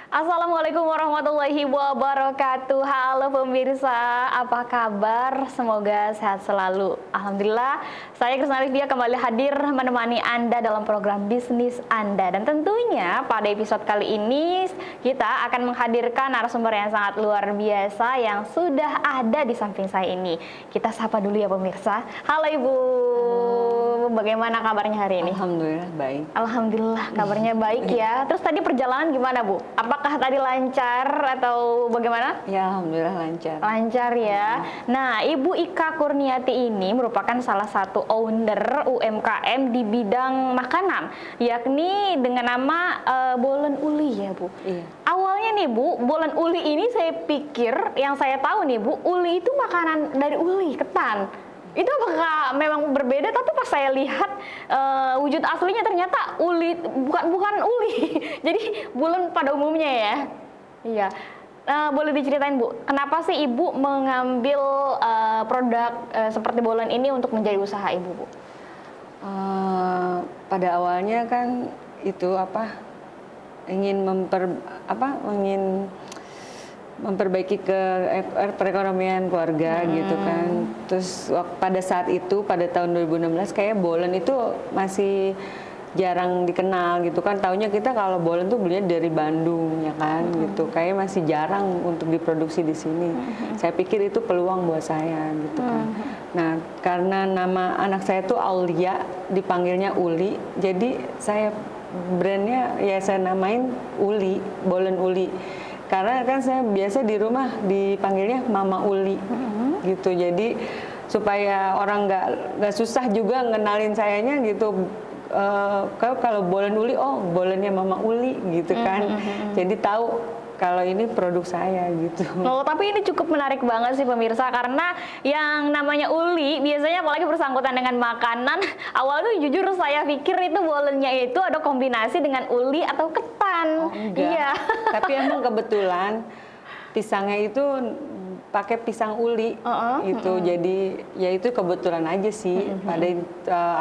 Assalamualaikum warahmatullahi wabarakatuh. Halo pemirsa, apa kabar? Semoga sehat selalu. Alhamdulillah, saya Krisna Livia kembali hadir menemani Anda dalam program bisnis Anda. Dan tentunya pada episode kali ini kita akan menghadirkan narasumber yang sangat luar biasa yang sudah ada di samping saya ini. Kita sapa dulu ya pemirsa. Halo Ibu, bagaimana kabarnya hari ini? Alhamdulillah baik. Alhamdulillah kabarnya baik ya. Terus tadi perjalanan gimana Bu? Apakah tadi lancar atau bagaimana? Ya alhamdulillah lancar. Lancar ya. Nah, Ibu Ika Kurniati ini merupakan salah satu owner UMKM di bidang makanan, yakni dengan nama Bolen Uli ya Bu. Iya. Awalnya nih Bu, Bolen Uli ini saya pikir, yang saya tahu nih Bu, uli itu makanan dari uli, ketan. Itu apakah memang berbeda? Tapi pas saya lihat wujud aslinya ternyata uli, bukan uli. Jadi bulan pada umumnya ya. Iya. Boleh diceritain Bu, kenapa sih Ibu mengambil produk seperti bolen ini untuk menjadi usaha Ibu Bu? Pada awalnya kan itu ingin memperbaiki perekonomian keluarga gitu kan. Terus pada saat itu pada tahun 2016 kayak bolen itu masih jarang dikenal gitu kan. Taunya kita kalau bolen tuh belinya dari Bandung ya kan gitu. Kayak masih jarang untuk diproduksi di sini. Saya pikir itu peluang buat saya gitu kan. Nah, karena nama anak saya tuh Aulia, dipanggilnya Uli. Jadi saya brandnya ya saya namain Uli, Bolen Uli. Karena kan saya biasa di rumah dipanggilnya Mama Uli gitu. Jadi supaya orang nggak susah juga ngenalin sayanya gitu. Kalau bolen uli, oh bolennya Mama Uli gitu kan. Jadi tahu kalau ini produk saya gitu. Oh, tapi ini cukup menarik banget sih pemirsa, karena yang namanya uli biasanya apalagi bersangkutan dengan makanan, awalnya jujur saya pikir itu bolennya itu ada kombinasi dengan uli atau ketan. Oh, enggak. Iya. Tapi emang kebetulan pisangnya itu pakai pisang uli gitu. Jadi ya itu kebetulan aja sih. Pada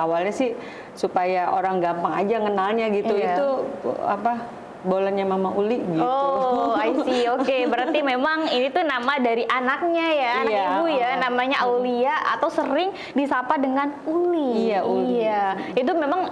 awalnya sih supaya orang gampang aja kenalnya gitu. Iya. Itu bolennya Mama Uli gitu. Oh, I see. Oke, berarti memang ini tuh nama dari anaknya ya, anak Iya, Ibu ya, namanya Aulia atau sering disapa dengan Uli. Iya, Uli. Iya. Itu memang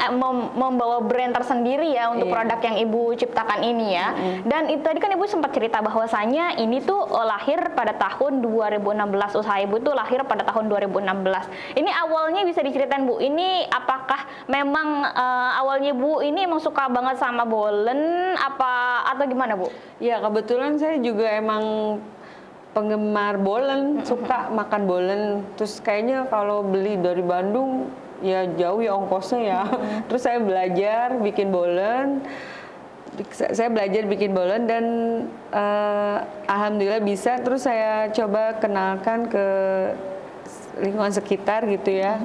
membawa brand tersendiri ya untuk produk yang Ibu ciptakan ini ya. Dan itu tadi kan Ibu sempat cerita bahwasanya ini tuh lahir pada tahun 2016. Usaha Ibu tuh lahir pada tahun 2016. Ini awalnya bisa diceritain Bu, ini apakah memang awalnya Bu ini emang suka banget sama bolen atau gimana Bu? Ya kebetulan saya juga emang penggemar bolen, suka makan bolen. Terus kayaknya kalau beli dari Bandung ya jauh ya ongkosnya ya. Terus saya belajar bikin bolen. Saya belajar bikin bolen dan alhamdulillah bisa. Terus saya coba kenalkan ke lingkungan sekitar gitu ya.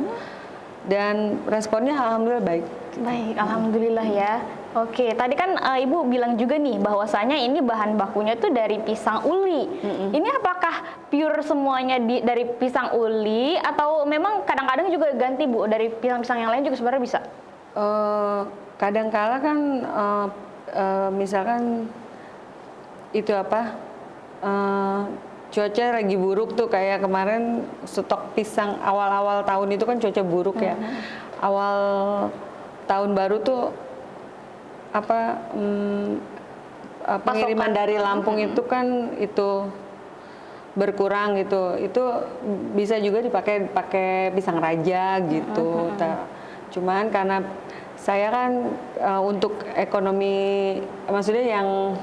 Dan responnya alhamdulillah baik. Baik, alhamdulillah ya. Oke, tadi kan Ibu bilang juga nih bahwasanya ini bahan bakunya tuh dari pisang uli. Ini apakah pure semuanya dari pisang uli atau memang kadang-kadang juga ganti Bu dari pisang-pisang yang lain juga sebenarnya bisa? Kadang-kala kan misalkan itu cuaca lagi buruk tuh, kayak kemarin stok pisang awal-awal tahun itu kan cuaca buruk ya. Awal tahun baru tuh pengiriman dari Lampung itu kan itu berkurang gitu. Itu bisa juga pakai pisang raja gitu. Cuman karena saya kan untuk ekonomi, maksudnya yang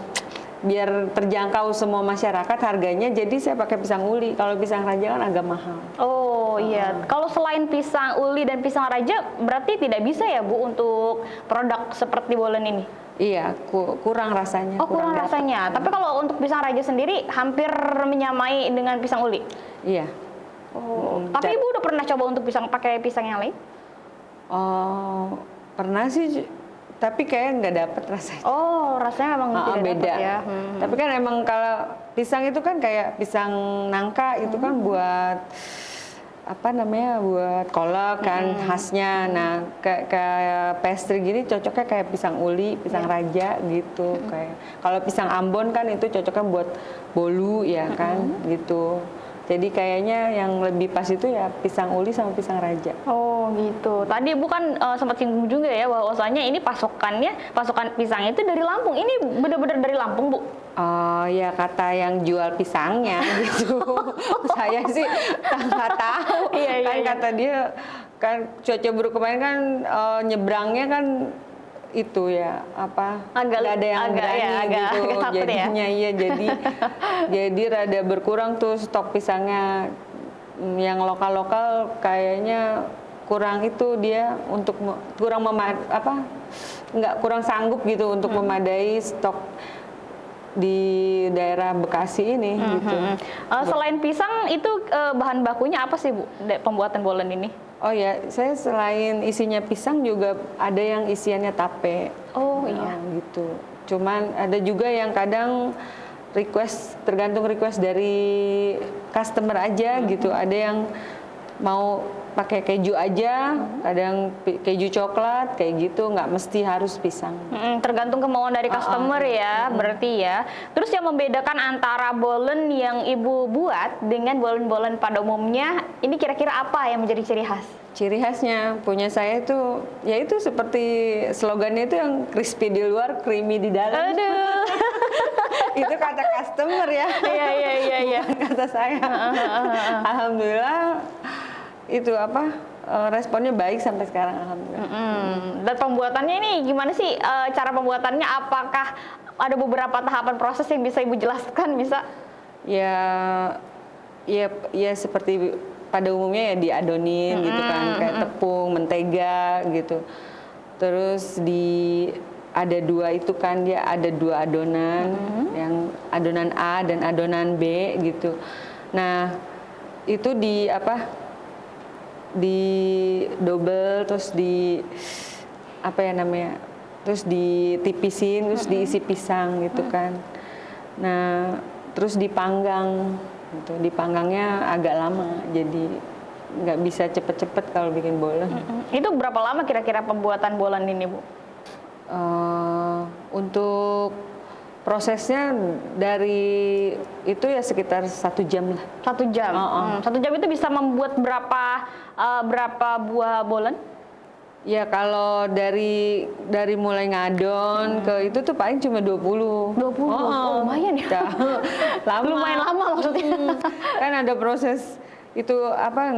biar terjangkau semua masyarakat harganya, jadi saya pakai pisang uli. Kalau pisang raja kan agak mahal. Oh iya, kalau selain pisang uli dan pisang raja berarti tidak bisa ya Bu untuk produk seperti bolen ini? Iya, kurang rasanya. Oh kurang rasanya. Tapi kalau untuk pisang raja sendiri hampir menyamai dengan pisang uli? Iya. Oh, tapi Ibu udah pernah coba untuk pakai pisang yang lain? Oh, pernah sih. Tapi kayak nggak dapet rasanya. Oh, rasanya memang tidak beda. dapet ya. Tapi kan emang kalau pisang itu kan kayak pisang nangka itu kan buat apa namanya buat kolak kan khasnya. Nah kayak pastry gini cocoknya kayak pisang uli, pisang raja gitu. Kayak kalau pisang Ambon kan itu cocoknya buat bolu ya kan gitu. Jadi kayaknya yang lebih pas itu ya pisang uli sama pisang raja. Oh gitu. Tadi Ibu kan sempat singgung juga ya bahwasanya ini pasokan pisang itu dari Lampung. Ini benar-benar dari Lampung, Bu? Oh ya kata yang jual pisangnya gitu. Saya sih nggak tahu. Iya, iya, Kan iya. kata dia kan cuaca buruk kemarin kan nyebrangnya kan itu ya apa nggak ada yang berani gitu. agak takut ya. Jadinya iya jadi rada berkurang tuh stok pisangnya. Yang lokal-lokal kayaknya kurang itu dia untuk kurang kurang sanggup gitu untuk memadai stok di daerah Bekasi ini gitu. Selain pisang itu bahan bakunya apa sih, Bu? Pembuatan bolen ini? Oh ya, saya selain isinya pisang juga ada yang isiannya tape. Oh iya. Gitu. Cuman ada juga yang kadang tergantung request dari customer aja gitu. Ada yang mau pakai keju aja, kadang keju coklat kayak gitu, nggak mesti harus pisang. Tergantung kemauan dari customer ya, berarti ya. Terus yang membedakan antara bolen yang Ibu buat dengan bolen-bolen pada umumnya, ini kira-kira apa yang menjadi ciri khas? Ciri khasnya punya saya itu, yaitu seperti slogannya itu yang crispy di luar, creamy di dalam. Aduh. Itu kata customer ya. Iya. Bukan kata saya. Alhamdulillah itu responnya baik sampai sekarang alhamdulillah. Dan pembuatannya ini gimana sih cara pembuatannya? Apakah ada beberapa tahapan proses yang bisa Ibu jelaskan? Bisa? Ya seperti pada umumnya ya diadonin gitu kan, kayak tepung, mentega gitu. Terus ada dua itu kan, dia ada dua adonan, yang adonan A dan adonan B gitu. Nah itu di double terus terus ditipisin terus diisi pisang gitu kan. Nah terus dipanggang gitu. Dipanggangnya agak lama jadi nggak bisa cepet-cepet kalau bikin bolen. Itu berapa lama kira-kira pembuatan bolen ini, Bu? Untuk prosesnya dari itu ya sekitar 1 jam lah. 1 jam. 1 jam itu bisa membuat berapa buah bolen? Ya kalau dari mulai ngadon ke itu tuh paling cuma 20. 20. Oh, lumayan ya. Lama. Lumayan lama maksudnya. Kan ada proses itu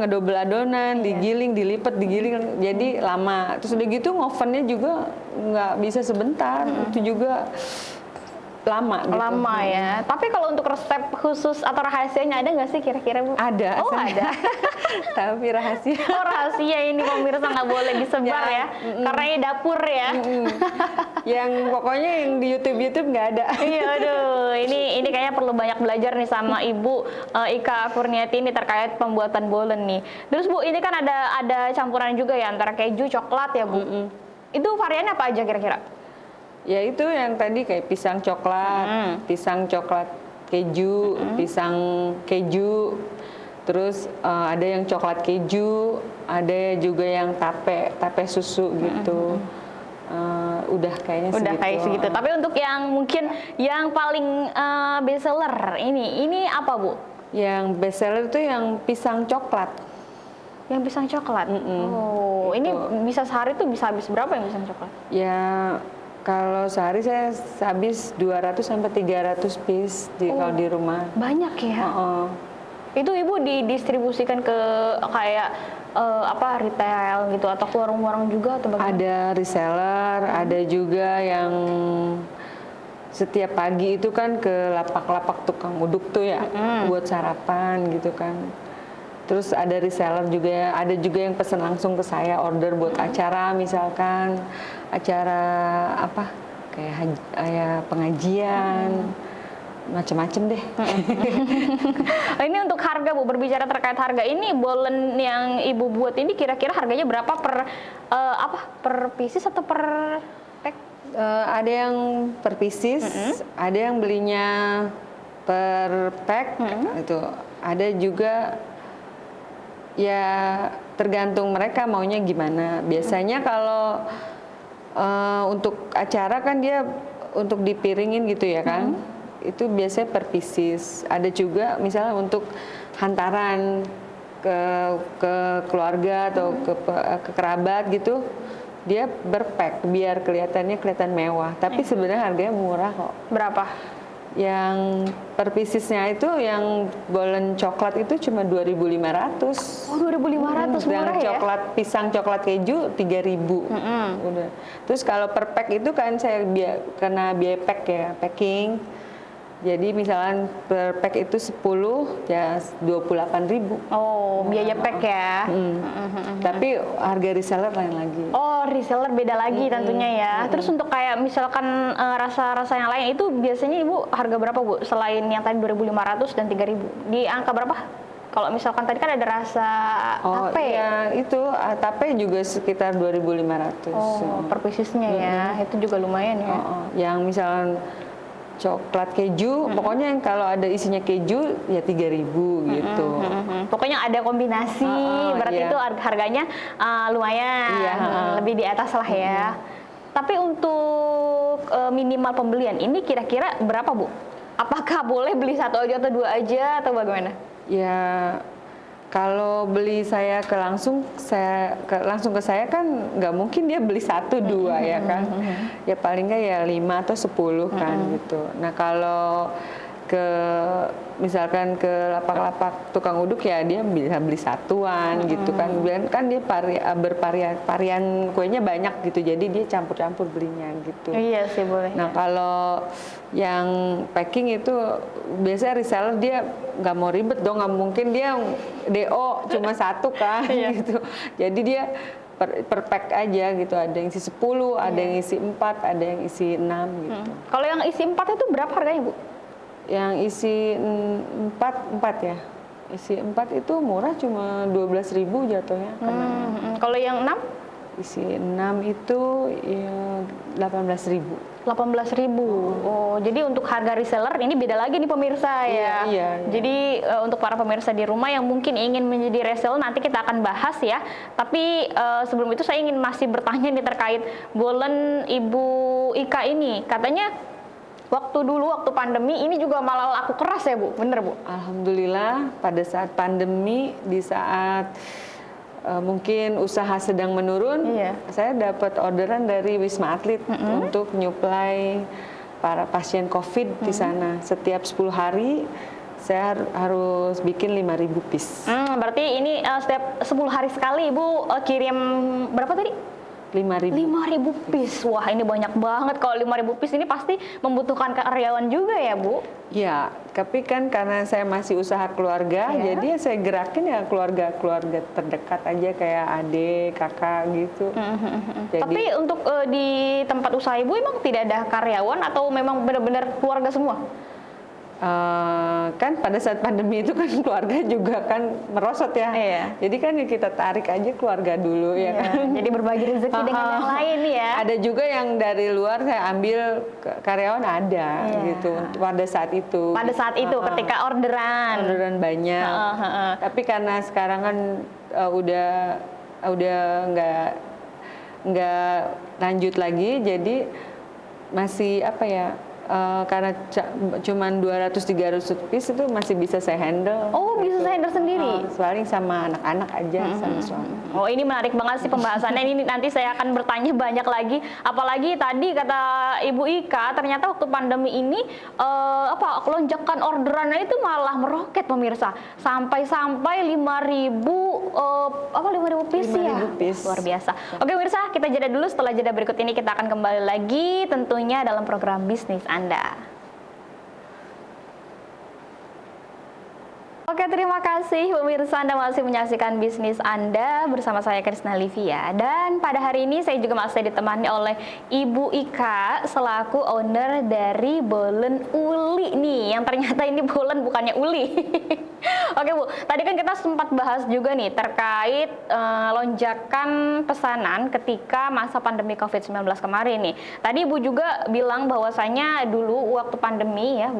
ngedobel adonan, digiling, dilipat, digiling, jadi lama. Terus udah gitu ngovennya juga nggak bisa sebentar, itu juga lama gitu. Lama ya. Tapi kalau untuk resep khusus atau rahasianya ada nggak sih kira-kira, Bu? Ada. Oh ada. Tapi rahasia. Oh rahasia ini pemirsa nggak boleh disebar ya. Karena ini dapur ya. Yang pokoknya yang di YouTube nggak ada. Iya, aduh. Ini kayaknya perlu banyak belajar nih sama Ibu Ika Kurniati ini terkait pembuatan bolen nih. Terus Bu, ini kan ada campuran juga ya antara keju, coklat ya Bu. Itu variannya apa aja kira-kira? Ya itu yang tadi kayak pisang coklat, pisang coklat keju, pisang keju, terus ada yang coklat keju, ada juga yang tape susu gitu. Udah kayaknya Udah segitu. kayak segitu. Tapi untuk yang mungkin yang paling best seller ini apa, Bu? Yang best seller itu yang pisang coklat. Yang pisang coklat. Oh, ini bisa sehari tuh bisa habis berapa yang pisang coklat? Ya kalau sehari saya habis 200 sampai 300 piece kalau di rumah. Banyak ya? Itu Ibu didistribusikan ke kayak retail gitu atau ke warung-warung juga atau bagaimana? Ada reseller, ada juga yang setiap pagi itu kan ke lapak-lapak tukang uduk tuh ya buat sarapan gitu kan. Terus ada reseller juga, ada juga yang pesan langsung ke saya order buat acara misalkan acara kayak pengajian macem-macem deh. Ini untuk harga, Bu, berbicara terkait harga ini bolen yang Ibu buat ini kira-kira harganya berapa per pieces atau per pack? Ada yang per pieces, ada yang belinya per pack itu. Ada juga Ya tergantung mereka maunya gimana. Biasanya kalau untuk acara kan dia untuk dipiringin gitu ya kan. Itu biasanya per pieces. Ada juga misalnya untuk hantaran ke keluarga atau ke kerabat gitu. Dia berpack biar kelihatan mewah. Tapi sebenarnya harganya murah kok. Berapa? Yang per piecesnya itu yang bolen coklat itu cuma 2.500. Oh, 2.500 murah ya? Coklat pisang coklat keju 3.000. Udah. Terus kalau per pack itu kan saya kena biaya pack ya, packing. Jadi misalnya per pack itu 10 ya 28.000. Oh, biaya pack ya. Tapi harga reseller lain lagi. Oh, reseller beda lagi tentunya ya. Terus untuk kayak misalkan rasa-rasa yang lain itu biasanya Ibu harga berapa Bu? Selain yang tadi 2.500 dan 3.000. Di angka berapa? Kalau misalkan tadi kan ada rasa tape. Iya, itu tape juga sekitar 2.500. Oh, per piecesnya ya. Itu juga lumayan ya. Yang misalnya coklat keju, pokoknya yang kalau ada isinya keju ya 3.000 gitu. Pokoknya ada kombinasi, berarti itu harganya lumayan, lebih di atas lah ya. Tapi untuk minimal pembelian ini kira-kira berapa Bu? Apakah boleh beli satu aja atau dua aja atau bagaimana? Ya kalau beli saya langsung ke saya kan nggak mungkin dia beli 1, 2 ya kan. Ya paling nggak ya 5 atau 10 kan gitu. Nah kalau misalkan ke lapak-lapak tukang uduk ya dia bisa beli satuan gitu kan. Kan dia varian kuenya banyak gitu. Jadi dia campur-campur belinya gitu. Iya sih boleh. Nah kalau yang packing itu biasanya reseller dia nggak mau ribet dong, nggak mungkin dia DO cuma satu kan gitu. Jadi dia per pack aja gitu, ada yang isi 10, ada yang isi 4, ada yang isi 6 gitu. Kalau yang isi 4 itu berapa harganya Bu? Yang isi 4 ya. Isi 4 itu murah cuma 12.000 jatuhnya. Kalau yang 6? Isi 6 itu ya 18.000. 18.000. Oh, jadi untuk harga reseller ini beda lagi nih pemirsa ya. Iya. Jadi untuk para pemirsa di rumah yang mungkin ingin menjadi reseller nanti kita akan bahas ya. Tapi sebelum itu saya ingin masih bertanya nih terkait bolen Ibu Ika ini. Katanya waktu pandemi ini juga malah laku keras ya Bu, bener Bu? Alhamdulillah pada saat pandemi di saat mungkin usaha sedang menurun, saya dapat orderan dari Wisma Atlet untuk nyuplai para pasien COVID di sana. Setiap 10 hari saya harus bikin 5.000 piece. Berarti ini setiap 10 hari sekali Ibu kirim berapa tadi? 5.000 piece. Wah, ini banyak banget. Kalau 5.000 piece ini pasti membutuhkan karyawan juga ya, Bu? Ya, tapi kan karena saya masih usaha keluarga, jadi saya gerakin ya keluarga terdekat aja kayak adik, kakak gitu. Jadi, tapi untuk di tempat usaha Ibu emang tidak ada karyawan atau memang benar-benar keluarga semua? Kan pada saat pandemi itu kan keluarga juga kan merosot ya. Jadi kan kita tarik aja keluarga dulu ya kan. Jadi berbagi rezeki dengan yang lain ya. Ada juga yang dari luar saya ambil karyawan ada gitu pada saat itu. Pada saat itu ketika orderan banyak. Tapi karena sekarang kan udah nggak lanjut lagi, jadi masih apa ya? Karena cuman 200-300 piece itu masih bisa saya handle. Oh, bisa saya handle sendiri? Paling sama anak-anak aja, sama suami. Oh, ini menarik banget sih pembahasannya. Ini nanti saya akan bertanya banyak lagi. Apalagi tadi kata Ibu Ika, ternyata waktu pandemi ini lonjakan orderannya itu malah meroket pemirsa. Sampai 5.000 piece ya. 5.000 piece. Luar biasa. Oke pemirsa, kita jeda dulu. Setelah jeda berikut ini kita akan kembali lagi tentunya dalam program bisnis Anda. Oke, terima kasih pemirsa, Anda masih menyaksikan bisnis Anda bersama saya Krisna Livia. Dan pada hari ini saya juga masih ditemani oleh Ibu Ika selaku owner dari Bolen Uli nih. Yang ternyata ini bolen bukannya uli. Oke Bu, tadi kan kita sempat bahas juga nih terkait lonjakan pesanan ketika masa pandemi COVID-19 kemarin nih. Tadi Ibu juga bilang bahwasanya dulu waktu pandemi ya,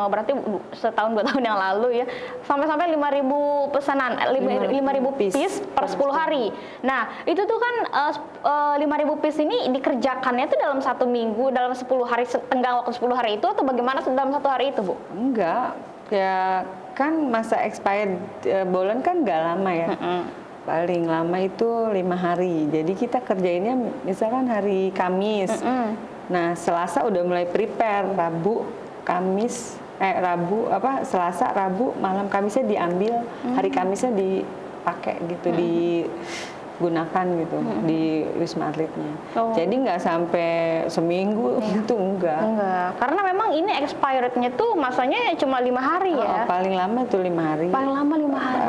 berarti setahun 2 tahun yang lalu ya, sampai-sampai 5.000 pesanan, 5.000 piece per 10 hari. Nah, itu tuh kan 5.000 piece ini dikerjakannya tuh dalam 1 minggu, dalam 10 hari, tenggang waktu 10 hari itu, atau bagaimana dalam 1 hari itu Bu? Enggak, ya kan masa expired bolen kan nggak lama ya. Paling lama itu 5 hari. Jadi kita kerjainnya misalkan hari Kamis. Nah, Selasa udah mulai prepare, Selasa, Rabu, malam Kamisnya diambil, hari Kamisnya dipakai gitu, digunakan gitu di Wisma Atletnya. Jadi nggak sampai seminggu itu enggak. Karena memang ini expirednya tuh masanya cuma 5 hari ya. Paling lama tuh 5 hari. Paling lama 5 hari.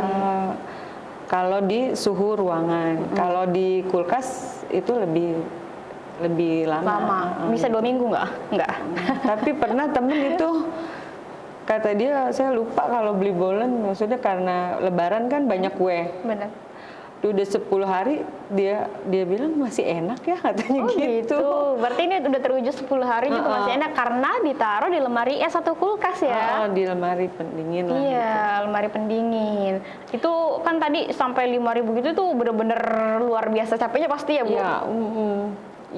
Kalau di suhu ruangan, kalau di kulkas itu lebih lama. Bisa 2 minggu nggak? Tapi pernah temen itu kata dia, saya lupa kalau beli bolen, maksudnya karena Lebaran kan banyak kue. Benar. Udah 10 hari dia bilang masih enak ya, katanya gitu. Berarti ini udah terwujud 10 hari juga masih enak karena ditaruh di lemari es atau kulkas ya. Di lemari pendingin lah. Iya, gitu. Lemari pendingin. Itu kan tadi sampai 5.000 gitu tuh bener-bener luar biasa capeknya pasti ya Bu? Iya,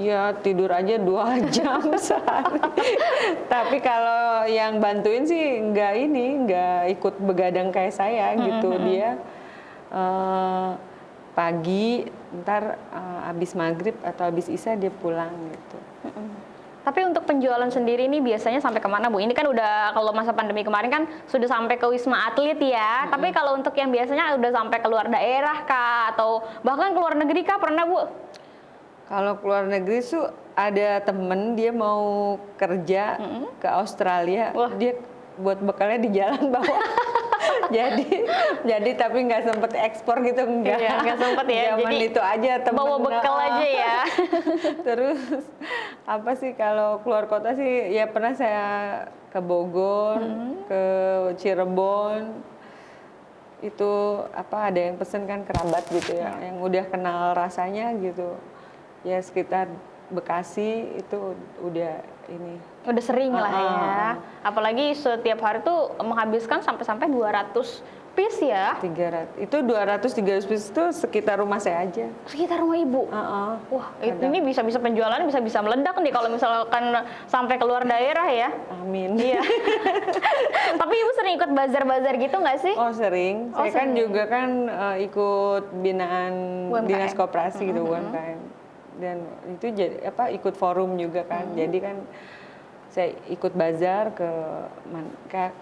ya tidur aja 2 jam sehari. Tapi kalau yang bantuin sih nggak ikut begadang kayak saya gitu. Dia pagi, ntar habis maghrib atau habis isya dia pulang gitu. Tapi untuk penjualan sendiri ini biasanya sampai kemana Bu? Ini kan udah, kalau masa pandemi kemarin kan sudah sampai ke Wisma Atlet ya. Tapi kalau untuk yang biasanya udah sampai keluar daerah kah? Atau bahkan keluar negeri kah, pernah Bu? Kalau keluar negeri tuh ada temen dia mau kerja ke Australia. Dia buat bekalnya di jalan bawa. jadi tapi nggak sempet ekspor gitu, enggak. Iya, nggak sempet ya. Zaman jadi itu aja temen bawa bekal aja ya. Terus apa sih kalau keluar kota sih ya pernah saya ke Bogor, ke Cirebon. Itu ada yang pesen kan kerabat gitu ya, yang udah kenal rasanya gitu. Ya sekitar Bekasi itu udah ini. Udah sering lah ya. Apalagi setiap hari tuh menghabiskan sampai 200 piece ya. 300. Itu 200-300 piece itu sekitar rumah saya aja. Sekitar rumah Ibu. Wah, ini bisa-bisa penjualannya bisa meledak nih kalau misalkan sampai keluar daerah ya. Amin. Iya. Tapi Ibu sering ikut bazar-bazar gitu nggak sih? Oh sering. Saya kan juga kan ikut binaan UMKM. Dinas Koperasi gitu, UMKM. Dan itu jadi ikut forum juga kan. Jadi kan saya ikut bazar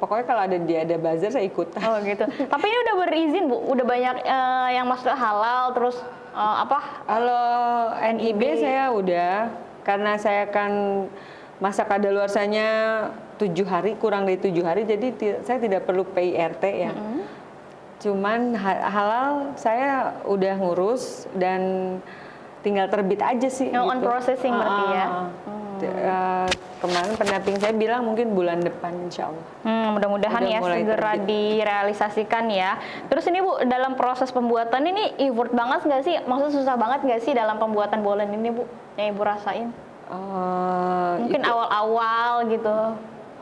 pokoknya kalau ada bazar saya ikut. Oh gitu. Tapi ini udah berizin Bu, udah banyak yang masuk halal, terus Kalau NIB saya udah, karena saya kan masa kadaluarsanya 7 hari, kurang dari 7 hari, jadi saya tidak perlu PIRT ya. Cuman halal saya udah ngurus dan tinggal terbit aja sih. On processing berarti ya. Kemarin pendamping saya bilang mungkin bulan depan insya Allah. Mudah-mudahan ya segera direalisasikan ya. Terus ini Bu, dalam proses pembuatan ini effort banget nggak sih? Maksudnya susah banget nggak sih dalam pembuatan bolen ini Bu, yang Ibu rasain? Mungkin awal-awal gitu.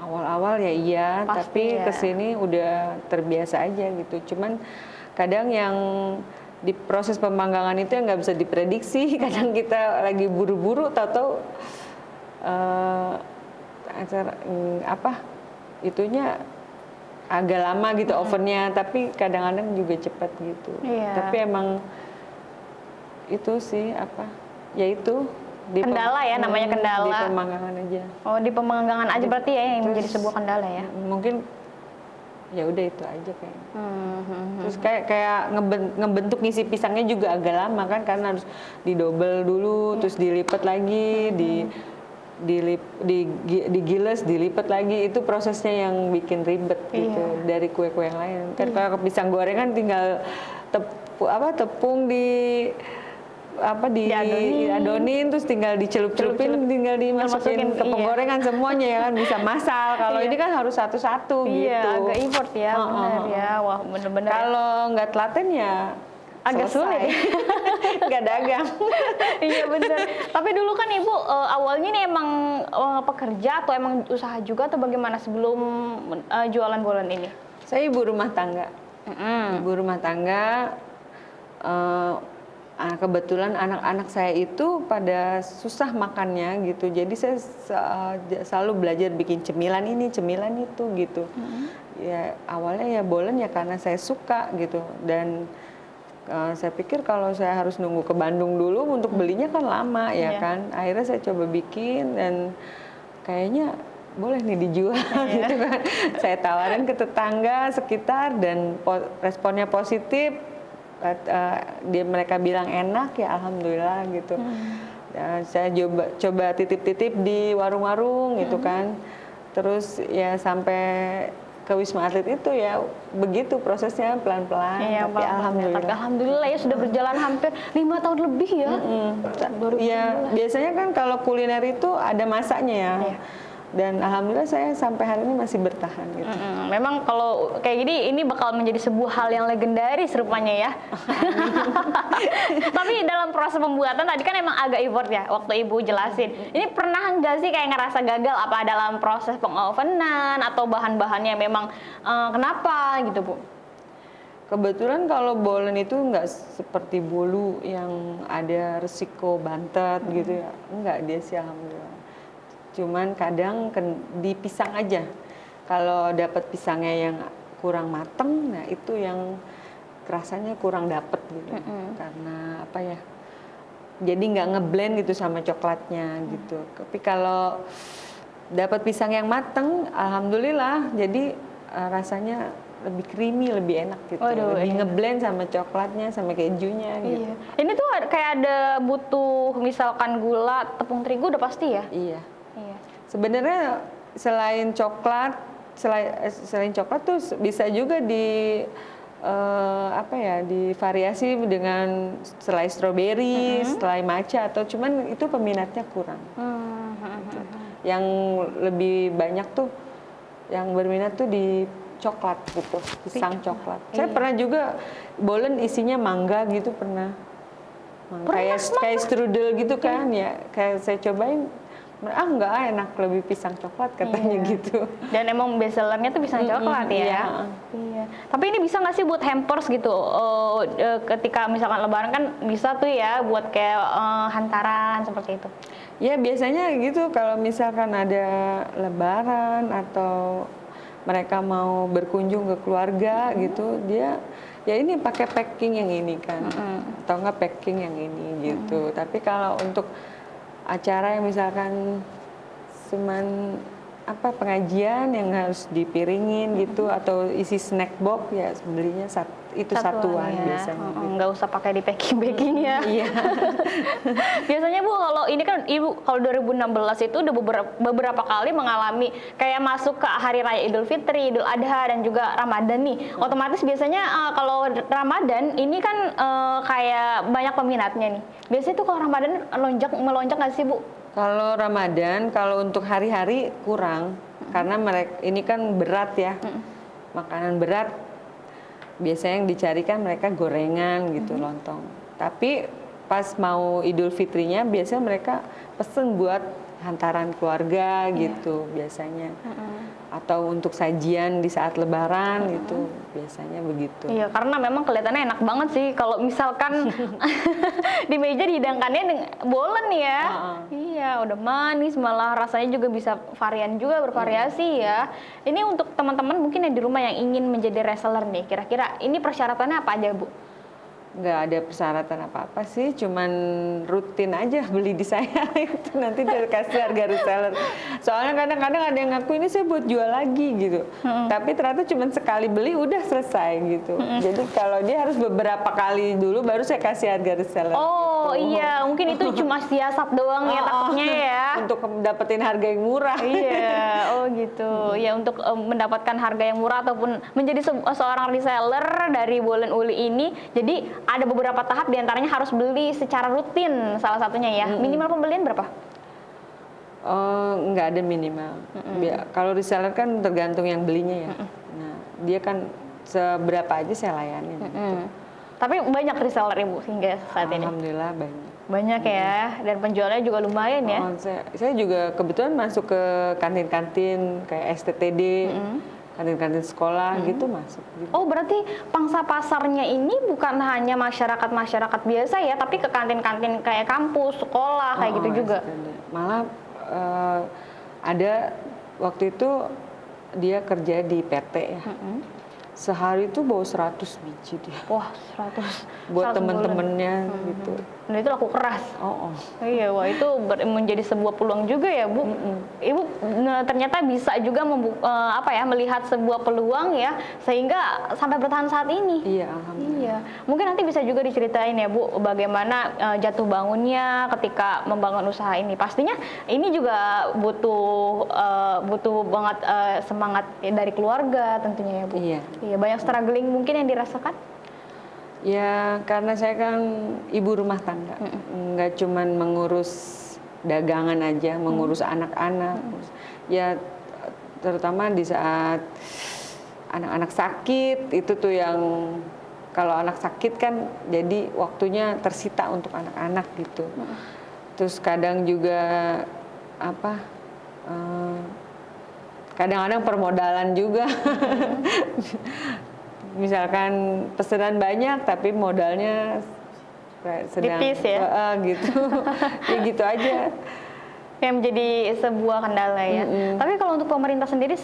Awal-awal ya iya, tapi ya. kesini udah terbiasa aja gitu. Cuman kadang yang di proses pemanggangan itu yang nggak bisa diprediksi. Kadang kita lagi buru-buru, tahu-tahu itunya agak lama gitu ovennya, tapi kadang-kadang juga cepat gitu. Tapi emang itu sih yaitu kendala ya, namanya kendala. Di pemanggangan aja. Oh, di pemanggangan aja berarti ya yang menjadi sebuah kendala ya. Mungkin ya udah itu aja kayaknya. Terus kayak ngebentuk ngisi pisangnya juga agak lama kan, karena harus didobel dulu, terus dilipat lagi, digiles, dilipat lagi. Itu prosesnya yang bikin ribet gitu dari kue-kue yang lain. Kan kalau pisang goreng kan tinggal tepung apa Diadonin. diadonin terus tinggal dicelup-celupin, tinggal dimasukin ke penggorengan semuanya ya kan bisa masal. Kalau ini kan harus satu-satu gitu. Iya, agak effort ya, benar ya. Wah, bener-bener. Kalau nggak telaten ya agak sulit. Nggak dagang. Iya benar. Tapi dulu kan Ibu awalnya nih emang pekerja atau emang usaha juga atau bagaimana sebelum jualan bolen ini? Saya ibu rumah tangga. Ibu rumah tangga. Kebetulan anak-anak saya itu pada susah makannya gitu. Jadi saya selalu belajar bikin cemilan ini, cemilan itu gitu. Ya awalnya ya bolen ya karena saya suka gitu. Dan saya pikir kalau saya harus nunggu ke Bandung dulu untuk belinya kan lama ya kan. Akhirnya saya coba bikin dan kayaknya boleh nih dijual gitu kan. Saya tawarin ke tetangga sekitar dan responnya positif. Mereka bilang enak ya alhamdulillah gitu. Saya coba titip-titip di warung-warung gitu kan. Terus ya sampai ke Wisma Atlet itu ya begitu prosesnya pelan-pelan. Iya, tapi alhamdulillah. Tapi alhamdulillah ya sudah berjalan hampir 5 tahun lebih ya. Ya biasanya kan kalau kuliner itu ada masanya ya. Iya. Dan alhamdulillah saya sampai hari ini masih bertahan gitu. Memang kalau kayak gini ini bakal menjadi sebuah hal yang legendaris rupanya ya. Tapi dalam proses pembuatan tadi kan emang agak effort ya waktu Ibu jelasin. Ini pernah nggak sih kayak ngerasa gagal apa dalam proses pengovenan atau bahan-bahannya memang kenapa gitu Bu? Kebetulan kalau bolen itu nggak seperti bolu yang ada resiko bantet gitu ya. Enggak, dia sih alhamdulillah. Cuman kadang di pisang aja. Kalau dapat pisangnya yang kurang mateng, nah itu yang rasanya kurang dapet gitu. Karena apa ya? Jadi nggak ngeblend gitu sama coklatnya gitu. Tapi kalau dapat pisang yang mateng, alhamdulillah. Jadi rasanya lebih creamy, lebih enak gitu. Waduh, lebih ngeblend sama coklatnya, sama kejunya gitu. Iya. Ini tuh kayak ada butuh misalkan gula, tepung terigu udah pasti ya? Iya. Iya. Sebenarnya selain coklat tuh bisa juga divariasi dengan selai stroberi, selai matcha atau cuman itu peminatnya kurang. Yang lebih banyak tuh yang berminat tuh di coklat gitu, pisang coklat. Saya pernah juga bolen isinya mangga gitu pernah. Kayak strudel gitu kan ya. Kayak saya cobain enggak enak, lebih pisang coklat katanya gitu. Dan emang best sellernya tuh pisang coklat ya. Iya. Tapi ini bisa nggak sih buat hampers gitu? Ketika misalkan lebaran kan bisa tuh ya buat kayak hantaran seperti itu. Ya biasanya gitu kalau misalkan ada lebaran atau mereka mau berkunjung ke keluarga gitu, dia ya ini pakai packing yang ini kan, atau enggak packing yang ini gitu. Tapi kalau untuk acara yang misalkan cuman pengajian yang harus dipiringin gitu atau isi snack box ya belinya satuan ya. biasanya. Nggak usah pakai di packing ya. Iya. Biasanya Bu kalau ini kan Ibu kalau 2016 itu udah beberapa kali mengalami kayak masuk ke hari raya Idul Fitri, Idul Adha dan juga Ramadan nih. Otomatis biasanya kalau Ramadan ini kan kayak banyak peminatnya nih. Biasanya tuh kalau Ramadan melonjak nggak sih Bu? Kalau Ramadan, kalau untuk hari-hari kurang, karena mereka ini kan berat ya, makanan berat. Biasanya yang dicarikan mereka gorengan gitu, lontong. Tapi pas mau Idul Fitrinya, biasanya mereka pesen buat hantaran keluarga gitu biasanya. Atau untuk sajian di saat Lebaran gitu, biasanya begitu. Iya, karena memang kelihatannya enak banget sih kalau misalkan di meja dihidangkannya bolen ya. Iya, udah manis, malah rasanya juga bisa bervariasi ya. Ini untuk teman-teman mungkin yang di rumah yang ingin menjadi reseller nih, kira-kira ini persyaratannya apa aja Bu? Nggak ada persyaratan apa-apa sih, cuman rutin aja beli di saya itu nanti dikasih harga reseller. Soalnya kadang-kadang ada yang ngaku ini saya buat jual lagi gitu, tapi ternyata cuman sekali beli udah selesai gitu. Jadi kalau dia harus beberapa kali dulu baru saya kasih harga reseller. Oh gitu. iya, mungkin itu cuma siasat doang ya takutnya ya. Untuk dapetin harga yang murah. Iya, oh gitu. Ya untuk mendapatkan harga yang murah ataupun menjadi seorang reseller dari bolen uli ini, jadi ada beberapa tahap diantaranya harus beli secara rutin salah satunya ya. Minimal pembelian berapa? Nggak ada minimal. Kalau reseller kan tergantung yang belinya ya. Nah, dia kan seberapa aja saya layanin. Gitu. Tapi banyak reseller Ibu hingga saat ini? Alhamdulillah banyak. Banyak ya, dan penjualannya juga lumayan ya? Saya juga kebetulan masuk ke kantin-kantin kayak STTD, kantin-kantin sekolah gitu masuk. Gitu. Oh, berarti pangsa pasarnya ini bukan hanya masyarakat biasa ya, tapi ke kantin-kantin kayak kampus, sekolah, kayak gitu juga? STTD. Malah ada waktu itu dia kerja di PT ya. Sehari itu bawa 100 biji dia. Wah, 100. Buat temen-temennya gitu. Dan itu laku keras. Iya, wah itu menjadi sebuah peluang juga ya, Bu. Ibu ternyata bisa juga melihat sebuah peluang ya, sehingga sampai bertahan saat ini. Iya, alhamdulillah. Iya. Mungkin nanti bisa juga diceritain ya, Bu, bagaimana jatuh bangunnya ketika membangun usaha ini. Pastinya ini juga butuh banget semangat dari keluarga tentunya ya, Bu. Iya. Iya, banyak struggling mungkin yang dirasakan? Ya, karena saya kan ibu rumah tangga, nggak cuman mengurus dagangan aja, mengurus anak-anak. Ya, terutama di saat anak-anak sakit, itu tuh yang kalau anak sakit kan jadi waktunya tersita untuk anak-anak gitu. Terus kadang juga kadang-kadang permodalan juga. Misalkan pesanan banyak tapi modalnya sedang tipis ya? Gitu. Ya gitu aja. Yang menjadi sebuah kendala ya. Tapi kalau untuk pemerintah sendiri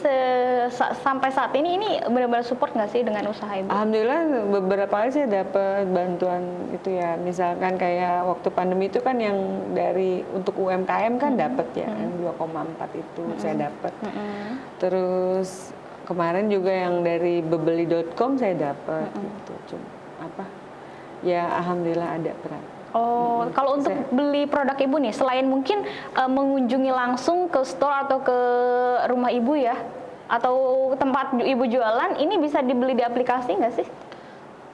sampai saat ini benar-benar support nggak sih dengan usaha Ibu? Alhamdulillah beberapa kali saya dapat bantuan itu ya. Misalkan kayak waktu pandemi itu kan yang dari untuk UMKM kan dapat ya, yang 2,4 itu saya dapat. Terus kemarin juga yang dari bebeli.com saya dapat gitu. Ya alhamdulillah ada peran. Oh, kalau untuk beli produk Ibu nih, selain mungkin mengunjungi langsung ke store atau ke rumah Ibu ya, atau tempat Ibu jualan, ini bisa dibeli di aplikasi nggak sih?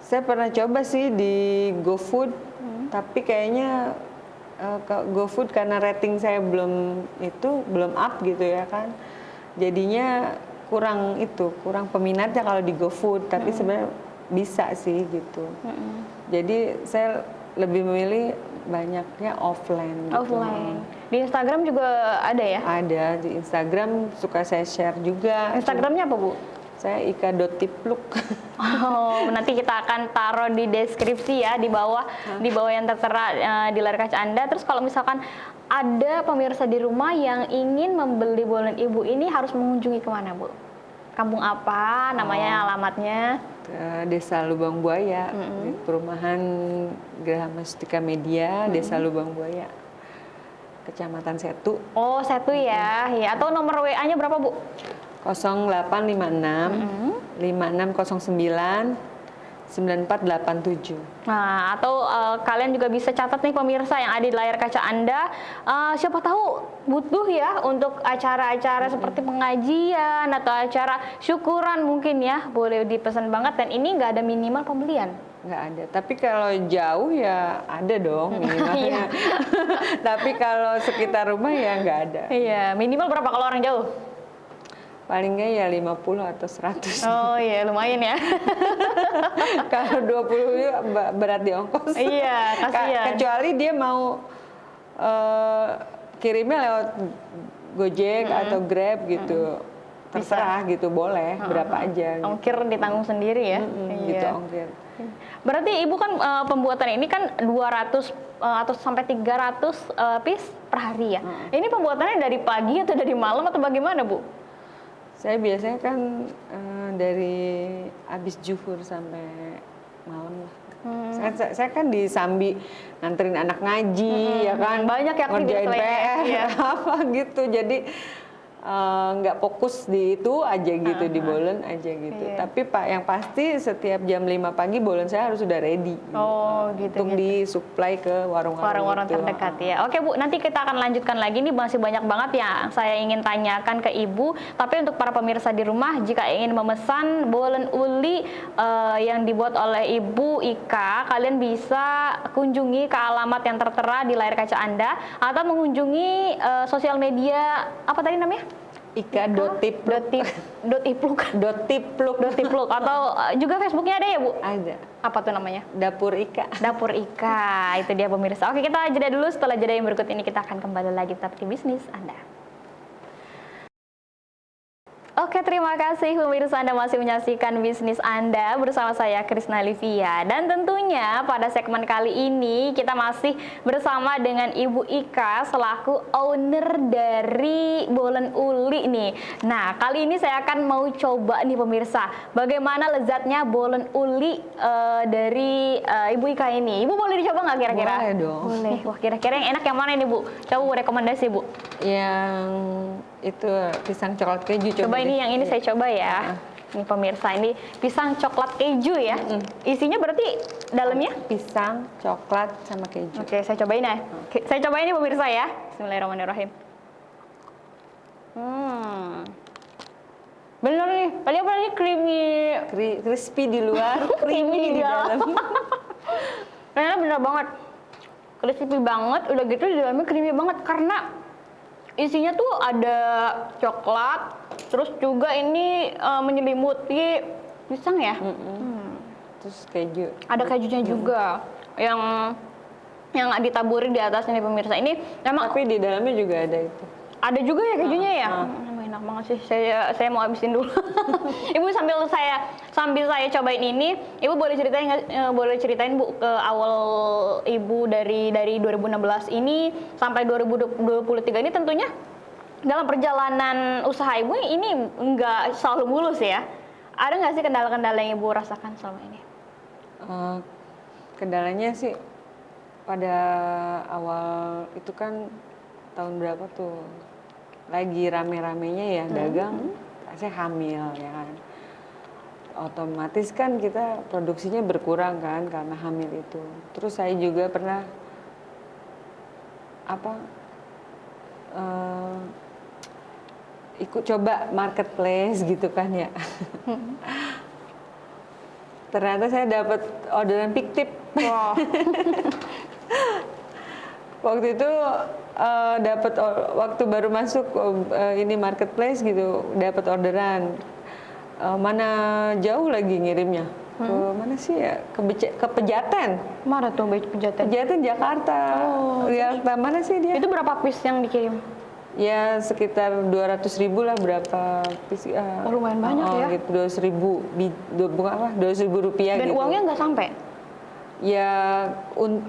Saya pernah coba sih di GoFood, tapi kayaknya GoFood karena rating saya belum up gitu ya kan, jadinya kurang peminatnya kalau di GoFood, tapi sebenarnya bisa sih gitu. Jadi saya lebih memilih banyaknya offline. Offline. Di Instagram juga ada ya? Ada, di Instagram suka saya share juga. Instagramnya apa, Bu? Saya ika.tipluk. Oh, nanti kita akan taruh di deskripsi ya, di bawah yang tertera di layar kaca Anda. Terus kalau misalkan ada pemirsa di rumah yang ingin membeli bolen Ibu ini harus mengunjungi kemana, Bu? Kampung apa, namanya, alamatnya? Desa Lubang Buaya, di perumahan Geraha Mustika Media, Desa Lubang Buaya, Kecamatan Setu. Oh, Setu ya. Ya, atau nomor WA-nya berapa, Bu? 0856 5609 9487. Nah, atau kalian juga bisa catat nih pemirsa yang ada di layar kaca Anda. Siapa tahu butuh ya untuk acara-acara seperti pengajian atau acara syukuran mungkin ya. Boleh dipesan banget, dan ini nggak ada minimal pembelian. Nggak ada, tapi kalau jauh ya ada dong minimalnya. Tapi kalau sekitar rumah ya nggak ada. Iya, minimal berapa kalau orang jauh? Paling nggak ya 50 atau 100. Oh iya, lumayan ya. Kalau 20 ya berat di ongkos. Iya, kasihan. Kecuali dia mau kirimnya lewat Gojek atau Grab gitu. Terserah gitu, boleh berapa aja. Gitu. Ongkir ditanggung sendiri ya. Gitu ongkir. Berarti Ibu kan pembuatan ini kan 200 atau sampai 300 piece per hari ya. Ini pembuatannya dari pagi atau dari malam atau bagaimana, Bu? Saya biasanya kan dari habis zuhur sampai malam lah. Saya kan di Sambi nganterin anak ngaji ya kan, banyak ya ngerjain PR ya. apa gitu. Jadi nggak fokus di itu aja gitu, di bolen aja gitu. Iya. Tapi Pak, yang pasti setiap jam 5 pagi bolen saya harus sudah ready. Oh, gitu, Untuk gitu. disuplai ke warung-warung itu. terdekat ya. Oke Bu, nanti kita akan lanjutkan lagi nih, masih banyak banget yang saya ingin tanyakan ke Ibu. Tapi untuk para pemirsa di rumah, jika ingin memesan bolen uli yang dibuat oleh Ibu Ika, kalian bisa kunjungi ke alamat yang tertera di layar kaca Anda atau mengunjungi sosial media apa tadi namanya? Ika.tipluk Tipluk atau juga Facebooknya ada ya Bu? ada. Apa tuh namanya? Dapur Ika. Dapur Ika, itu dia pemirsa. Oke, kita jeda dulu. Setelah jeda yang berikut ini kita akan kembali lagi tetap di bisnis Anda. Oke, terima kasih pemirsa, Anda masih menyaksikan bisnis Anda bersama saya Krisna Livia. Dan tentunya pada segmen kali ini kita masih bersama dengan Ibu Ika selaku owner dari Bolen Uli nih. Nah, kali ini saya akan mau coba nih pemirsa, bagaimana lezatnya Bolen Uli dari Ibu Ika ini. Ibu boleh dicoba nggak kira-kira? Boleh dong. Boleh. Wah, kira-kira yang enak yang mana ini Bu? Coba Bu, rekomendasi Bu. Yang itu pisang coklat keju. Coba ini, deh. yang ini saya coba ya. Ini pemirsa, ini pisang coklat keju ya. Isinya berarti dalamnya? Pisang, coklat, sama keju. Oke, saya cobain ya. Saya cobain nih pemirsa ya. Bismillahirrahmanirrahim. Bener nih, tadi apa tadi creamy, Crispy di luar, creamy di dalam. Ternyata bener banget. Crispy banget, udah gitu di dalamnya creamy banget karena isinya tuh ada coklat, terus juga ini menyelimuti pisang ya. Terus keju. Ada kejunya juga yang ditaburi di atasnya nih pemirsa. Ini memang Tapi di dalamnya juga ada itu. ada juga ya kejunya ya. Enak banget sih. Saya mau habisin dulu. Ibu sambil saya cobain ini, Ibu boleh ceritain Bu ke awal Ibu dari 2016 ini sampai 2023 ini, tentunya dalam perjalanan usaha Ibu ini nggak selalu mulus ya. Ada nggak sih kendala-kendala yang Ibu rasakan selama ini? Kendalanya sih pada awal itu kan tahun berapa tuh, lagi rame-ramenya ya dagang, saya hamil ya kan. Otomatis kan kita produksinya berkurang kan karena hamil itu. Terus saya juga pernah ikut coba marketplace gitu kan ya. Ternyata saya dapat orderan pick-tip. Wow. Waktu itu waktu baru masuk ini marketplace gitu, dapat orderan. Mana jauh lagi ngirimnya? Ke mana sih ya? Ke Pejaten. Mana tuh Pejaten? Pejaten Jakarta. Jakarta mana sih dia? Itu berapa piece yang dikirim? Ya sekitar 200.000 lah, berapa piece? Lumayan banyak ya. Gitu, 200.000 rupiah. Dan gitu. uangnya nggak sampai? Ya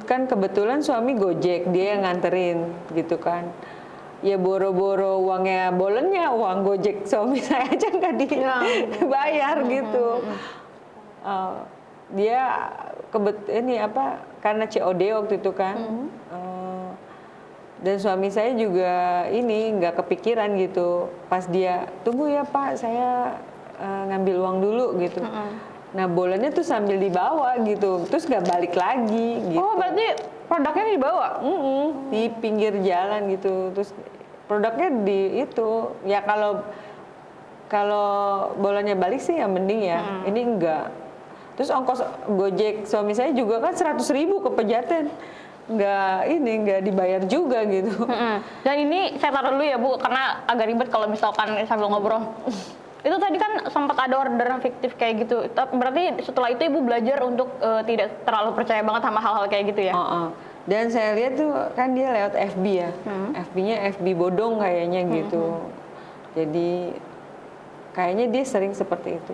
kan kebetulan suami Gojek, dia yang nganterin gitu kan. Ya boro-boro uangnya bolennya, uang Gojek suami saya aja nggak dibayar gitu. Dia karena COD waktu itu kan. Dan suami saya juga nggak kepikiran gitu. Pas dia tunggu ya Pak, saya ngambil uang dulu gitu. Nah bolennya tuh sambil dibawa gitu, terus nggak balik lagi gitu. Oh berarti produknya dibawa? Di pinggir jalan gitu, terus produknya di itu. Ya kalau bolennya balik sih ya mending ya, ini enggak. Terus ongkos Gojek suami saya juga kan 100.000 ke Pejaten, nggak dibayar juga gitu. Dan ini saya taruh dulu ya Bu, karena agak ribet kalau misalkan sambil ngobrol. Itu tadi kan sempat ada orderan fiktif kayak gitu. Berarti setelah itu Ibu belajar untuk tidak terlalu percaya banget sama hal-hal kayak gitu ya? Dan saya lihat tuh kan dia lewat FB ya, FB-nya FB bodong kayaknya gitu. Jadi kayaknya dia sering seperti itu.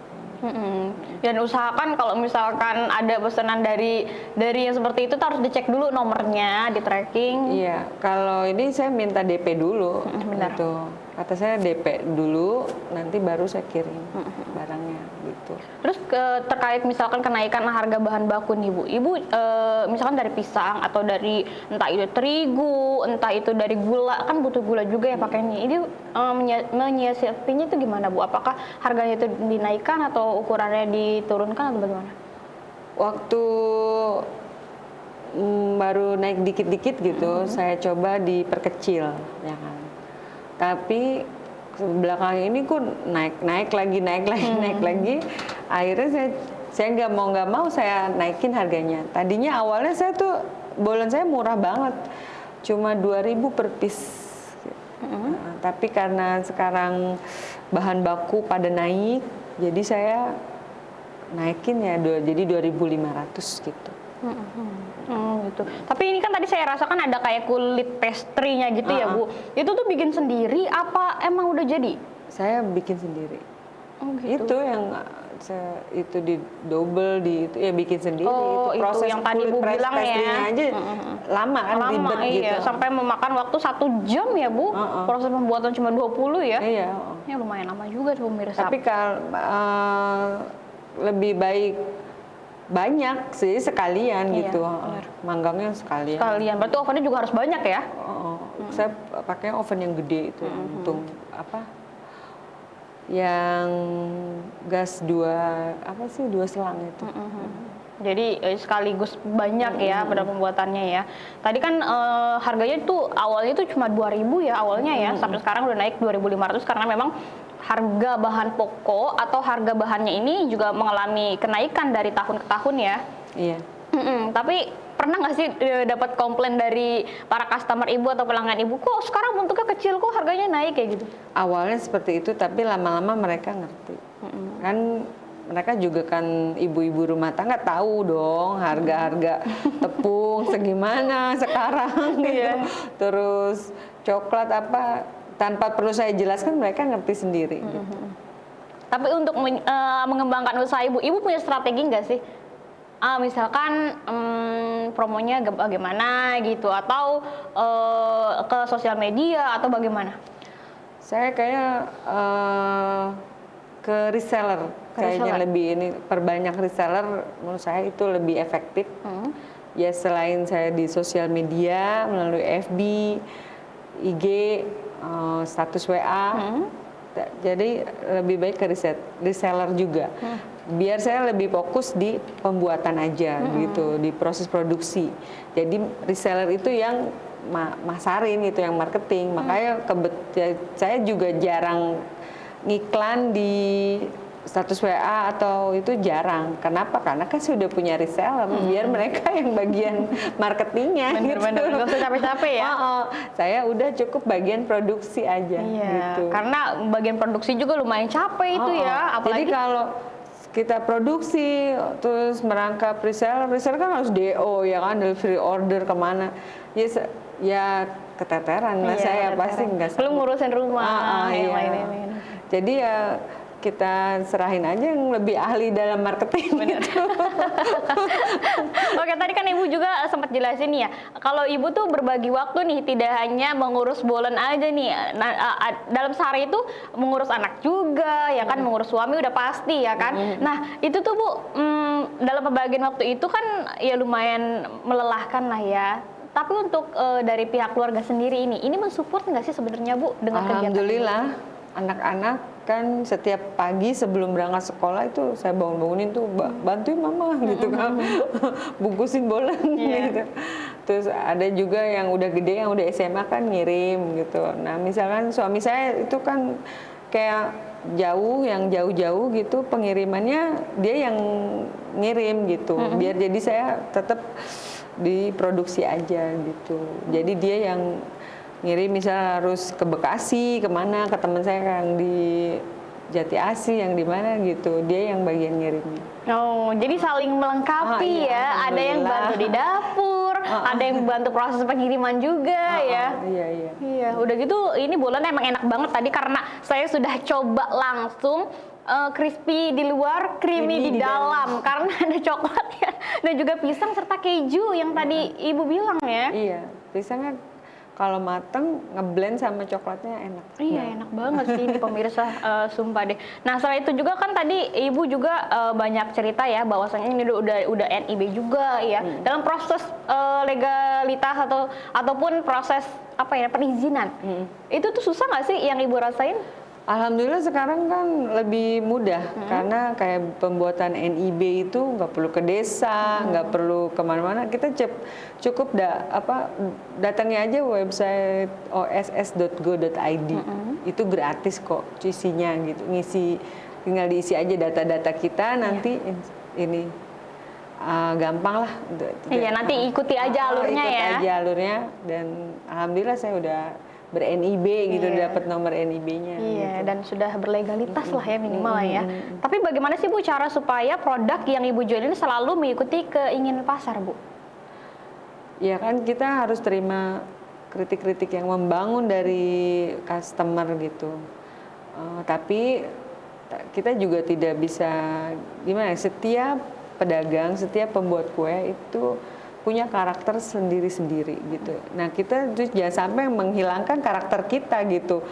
Dan usahakan kalau misalkan ada pesanan dari yang seperti itu, harus dicek dulu nomornya, di tracking. Iya, kalau ini saya minta DP dulu. Benar. Gitu. Kata saya DP dulu, nanti baru saya kirim barangnya gitu. Terus terkait misalkan kenaikan harga bahan baku nih Bu, Ibu misalkan dari pisang atau dari entah itu terigu, entah itu dari gula, kan butuh gula juga ya pakainya. Ini menyiasatinya itu gimana Bu? Apakah harganya itu dinaikkan atau ukurannya diturunkan atau bagaimana? Waktu baru naik dikit-dikit gitu, saya coba diperkecil, ya kan. Tapi belakang ini kok naik lagi. Akhirnya saya nggak mau saya naikin harganya. Tadinya awalnya saya tuh bolen saya murah banget, cuma 2.000 per piece. Nah, tapi karena sekarang bahan baku pada naik, jadi saya naikin ya jadi 2.500 gitu. Gitu. Tapi ini kan tadi saya rasakan ada kayak kulit pastry-nya gitu ya Bu. Itu tuh bikin sendiri apa emang udah jadi? Saya bikin sendiri. Oh gitu. Itu yang itu di double itu ya bikin sendiri. Oh, itu proses itu yang tadi Bu bilang ya. Aja lama kan, ribet iya. gitu. Sampai memakan waktu 1 jam ya Bu. Proses pembuatan cuma 20 ya. Iya. Ya lumayan lama juga tuh pemirsa. Tapi kalau lebih baik banyak sih sekalian gitu. Benar. Manggangnya sekalian. Berarti ovennya juga harus banyak ya? Saya pakai oven yang gede itu, untung apa? Yang gas 2 selang itu. Jadi sekaligus banyak ya pada pembuatannya ya. Tadi kan harganya tuh awalnya tuh cuma 2.000 ya awalnya ya, sampai sekarang udah naik 2.500 karena memang harga bahan pokok atau harga bahannya ini juga mengalami kenaikan dari tahun ke tahun ya. Iya. Tapi pernah nggak sih dapat komplain dari para customer Ibu atau pelanggan Ibu, kok sekarang bentuknya kecil, kok harganya naik kayak gitu? Awalnya seperti itu, tapi lama-lama mereka ngerti. Kan mereka juga kan ibu-ibu rumah tangga tahu dong harga-harga tepung segimana sekarang gitu. Terus coklat apa, tanpa perlu saya jelaskan mereka ngerti sendiri. Gitu. Tapi untuk mengembangkan usaha Ibu punya strategi nggak sih? Misalkan promonya bagaimana gitu, atau ke sosial media atau bagaimana? Saya kayak ke reseller. Kayaknya lebih ini perbanyak reseller, menurut saya itu lebih efektif. Ya selain saya di sosial media melalui FB, IG, status WA. Jadi lebih baik ke reseller juga. Biar saya lebih fokus di pembuatan aja gitu, di proses produksi. Jadi reseller itu yang masarin gitu, yang marketing. Makanya saya juga jarang ngiklan di status WA atau itu jarang. Kenapa? Karena kan sudah punya reseller, biar mereka yang bagian marketingnya. Bener-bener nggak usah capek-capek ya. Saya udah cukup bagian produksi aja. Gitu. Karena bagian produksi juga lumayan capek itu ya. Apalagi jadi kalau kita produksi terus merangkap reseller kan harus DO ya kan, delivery order kemana. Ya keteteran lah saya pasti nggak. Belum ngurusin rumah, yang lain-lain. Jadi ya kita serahin aja yang lebih ahli dalam marketing. Gitu. Oke, tadi kan Ibu juga sempat jelasin ya, kalau Ibu tuh berbagi waktu nih, tidak hanya mengurus bolen aja nih. Dalam sehari itu mengurus anak juga, ya kan, mengurus suami udah pasti ya kan. Nah, itu tuh Bu, dalam pembagian waktu itu kan ya lumayan melelahkan lah ya. Tapi untuk dari pihak keluarga sendiri ini mensupport nggak sih sebenarnya Bu dengan kegiatan ini? Alhamdulillah, anak-anak kan setiap pagi sebelum berangkat sekolah itu saya bangunin tuh, bantuin mama gitu kan, bungkusin bolen gitu. Terus ada juga yang udah gede, yang udah SMA kan ngirim gitu. Nah misalkan suami saya itu kan kayak yang jauh-jauh gitu, pengirimannya dia yang ngirim gitu, biar jadi saya tetap diproduksi aja gitu. Jadi dia yang ngirim, misalnya harus ke Bekasi, kemana, ke teman saya yang di Jati Asih, yang di mana gitu, dia yang bagian ngirimnya. Oh, jadi saling melengkapi ya. Ada yang bantu di dapur, ada yang bantu proses pengiriman juga ya. Iya. Udah gitu, ini bolen emang enak banget tadi karena saya sudah coba langsung. Crispy di luar, creamy di dalam. Karena ada coklatnya dan juga pisang serta keju yang tadi Ibu bilang ya. Iya, pisangnya kalau mateng ngeblend sama coklatnya enak. Iya, enak banget sih ini pemirsa, sumpah deh. Nah, setelah itu juga kan tadi Ibu juga banyak cerita ya bahwasanya ini udah NIB juga ya. Dalam proses legalitas ataupun proses apa ya perizinan. Itu tuh susah nggak sih yang Ibu rasain? Alhamdulillah sekarang kan lebih mudah karena kayak pembuatan NIB itu nggak perlu ke desa, nggak perlu kemana-mana. Kita cukup datangi aja website oss.go.id. Itu gratis kok isinya gitu, tinggal diisi aja data-data kita nanti ini gampang lah. Iya, nanti ikuti aja alurnya ikut ya. aja alurnya dan alhamdulillah saya udah ber-NIB gitu, dapat nomor NIB-nya. Iya, gitu. dan sudah berlegalitas lah ya minimal lah ya. Tapi bagaimana sih Bu cara supaya produk yang Ibu jual ini selalu mengikuti keinginan pasar, Bu? Ya kan kita harus terima kritik-kritik yang membangun dari customer gitu. Tapi kita juga tidak bisa gimana? Setiap pedagang, setiap pembuat kue itu punya karakter sendiri-sendiri gitu. Nah kita tuh jangan sampai menghilangkan karakter kita gitu.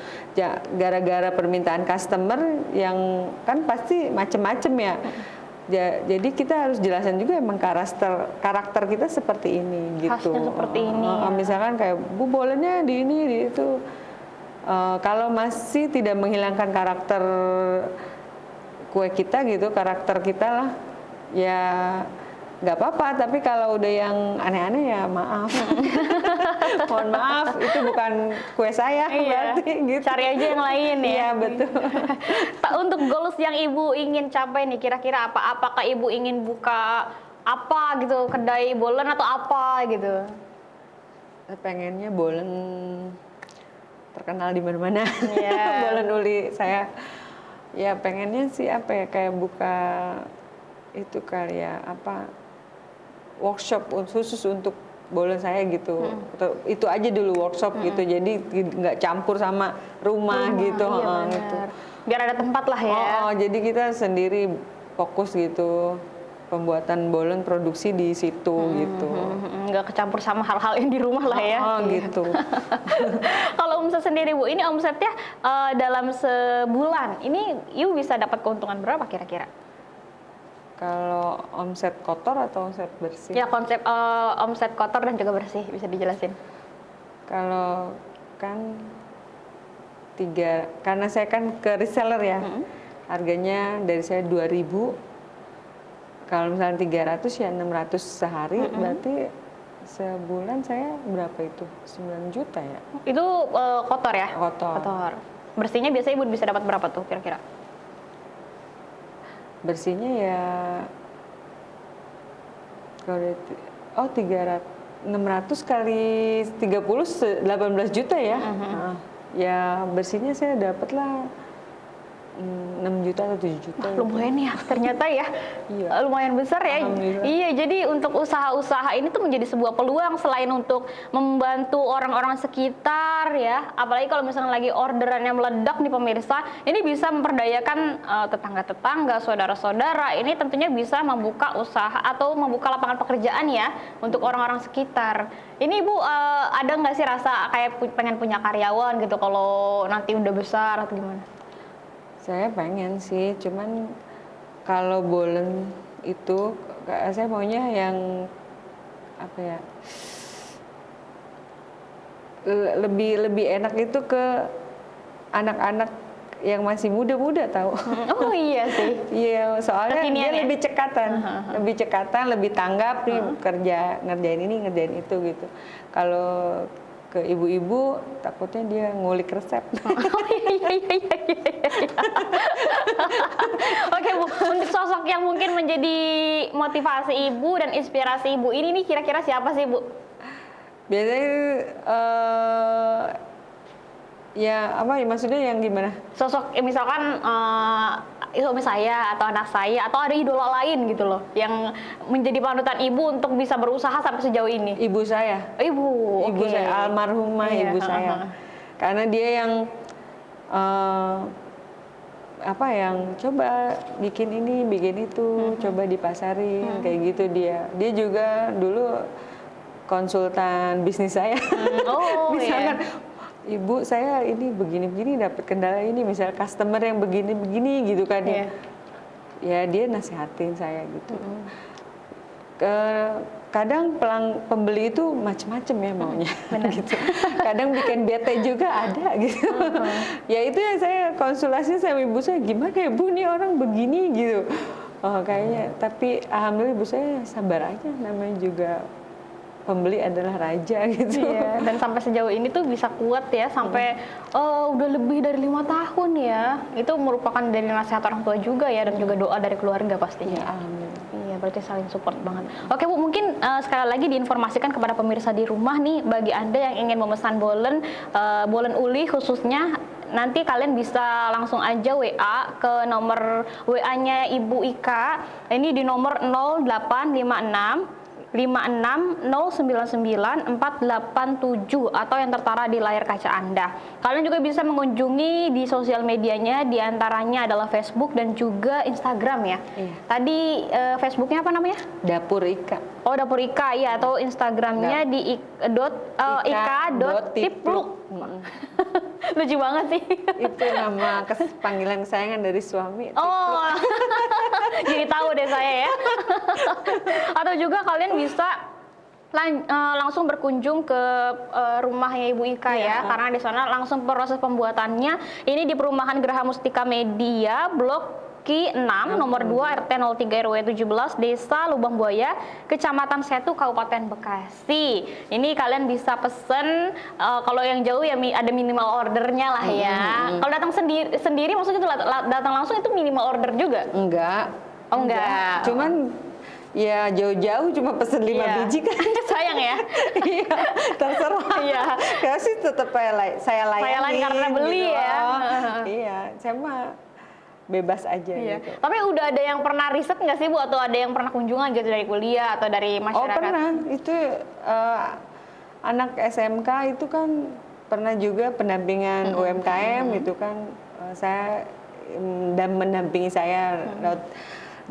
Gara-gara permintaan customer yang kan pasti macem-macem ya. Jadi kita harus jelasin juga emang karakter kita seperti ini gitu. Khasnya seperti ini. Misalkan kayak Bu bolehnya di ini di itu. Kalau masih tidak menghilangkan karakter kue kita gitu, karakter kita lah, ya nggak apa-apa. Tapi kalau udah yang aneh-aneh ya maaf. Mohon maaf, itu bukan kue saya berarti gitu. Cari aja yang lain ya. Iya betul. Untuk goals yang Ibu ingin capai nih kira-kira apa? Apakah Ibu ingin buka apa gitu, kedai bolen atau apa gitu? Pengennya bolen terkenal di mana-mana. Yeah. Bolen uli saya. Ya pengennya sih apa ya, kayak buka itu kali ya, workshop khusus untuk bolen saya gitu. Itu aja dulu workshop gitu. Jadi nggak campur sama rumah gitu. Iya Gitu. Biar ada tempat lah ya. Jadi kita sendiri fokus gitu. Pembuatan bolen produksi di situ gitu. Nggak kecampur sama hal-hal yang di rumah lah ya. Gitu. Kalau omset sendiri Bu, ini omsetnya dalam sebulan ini Ibu bisa dapat keuntungan berapa kira-kira? Kalau omset kotor atau omset bersih? Ya konsep omset kotor dan juga bersih bisa dijelasin. Kalau kan karena saya kan ke reseller ya, harganya dari saya 2.000. Kalau misalnya 300 ya 600 sehari, berarti sebulan saya berapa itu? 9 juta ya? Itu kotor ya? Kotor. Bersihnya biasanya Ibu bisa dapat berapa tuh kira-kira? Bersihnya ya kalau 600 kali 30 18 juta ya. Ya bersihnya saya dapat lah 6 juta atau 7 juta. Lumayan ya ternyata ya. Iya. Lumayan besar ya. Iya, jadi untuk usaha-usaha ini tuh menjadi sebuah peluang selain untuk membantu orang-orang sekitar ya. Apalagi kalau misalnya lagi orderan yang meledak nih pemirsa, ini bisa memperdayakan tetangga-tetangga, saudara-saudara. Ini tentunya bisa membuka usaha atau membuka lapangan pekerjaan ya untuk orang-orang sekitar. Ini Ibu ada nggak sih rasa kayak pengen punya karyawan gitu kalau nanti udah besar atau gimana? Saya pengen sih, cuman kalau bolen itu saya maunya yang apa ya, lebih enak itu ke anak-anak yang masih muda-muda tahu. Oh iya sih. Iya, soalnya Kekinian dia ya? lebih cekatan, lebih tanggap nih ngerjain ini, ngerjain itu gitu. Kalau ke ibu-ibu takutnya dia ngulik resep. Oh iya. Oke Bu, untuk sosok yang mungkin menjadi motivasi Ibu dan inspirasi Ibu ini nih kira-kira siapa sih Bu? Biasanya ya apa ya, maksudnya yang gimana? Sosok misalkan suami saya atau anak saya atau ada idola lain gitu loh yang menjadi panutan Ibu untuk bisa berusaha sampai sejauh ini. Ibu saya. Ibu Saya almarhumah ibu saya. Karena dia yang yang coba bikin ini, bikin itu, coba dipasarin kayak gitu dia. Dia juga dulu konsultan bisnis saya. Oh, Misalkan, Ibu saya ini begini-begini dapat kendala ini, misal customer yang begini-begini gitu kan. Ya dia nasihatin saya gitu. Kadang pembeli itu macam-macam ya maunya, gitu. Kadang bikin bete juga ada gitu. Ya itu yang saya konsultasi sama ibu saya, gimana ya Bu nih orang begini gitu. Kayaknya, tapi alhamdulillah ibu saya sabar aja, namanya juga pembeli adalah raja gitu. Iya, dan sampai sejauh ini tuh bisa kuat ya, sampai udah lebih dari 5 tahun ya. Itu merupakan dari nasihat orang tua juga ya, dan juga doa dari keluarga pastinya. Alhamdulillah. Iya, berarti saling support banget. Oke Bu, mungkin sekali lagi diinformasikan kepada pemirsa di rumah nih, bagi Anda yang ingin memesan bolen, bolen uli khususnya, nanti kalian bisa langsung aja WA ke nomor WA-nya Ibu Ika. Ini di nomor 0856 56099 487 atau yang tertara di layar kaca Anda. Kalian juga bisa mengunjungi di sosial medianya, diantaranya adalah Facebook dan juga Instagram ya. Tadi Facebooknya apa namanya? Dapur Ika. Oh, Dapur Ika ya, atau Instagramnya di ika.tipluk. Lucu banget sih. Itu nama panggilan kesayangan dari suami. Oh, jadi tahu deh saya ya. Atau juga kalian bisa langsung berkunjung ke rumahnya Ibu Ika ya, karena di sana langsung proses pembuatannya. Ini di perumahan Geraha Mustika Media, Blok Ki 6, nomor 2, RT 03 RW 17, Desa Lubang Buaya, Kecamatan Setu, Kabupaten Bekasi. Ini kalian bisa pesen, kalau yang jauh ya ada minimal ordernya lah ya. Kalau datang sendiri maksudnya itu datang langsung itu minimal order juga? Enggak. Oh enggak. Cuman ya jauh-jauh cuma pesen 5 biji kan. Sayang ya. Iya, terserah. Iya. Ya sih tetap saya layani karena beli gitu. ya. Iya, saya mah bebas aja gitu. Tapi udah ada yang pernah riset nggak sih Bu, atau ada yang pernah kunjungan gitu dari kuliah atau dari masyarakat? Oh pernah, itu anak SMK itu kan pernah juga pendampingan UMKM gitu kan. Saya dan mendampingi saya lewat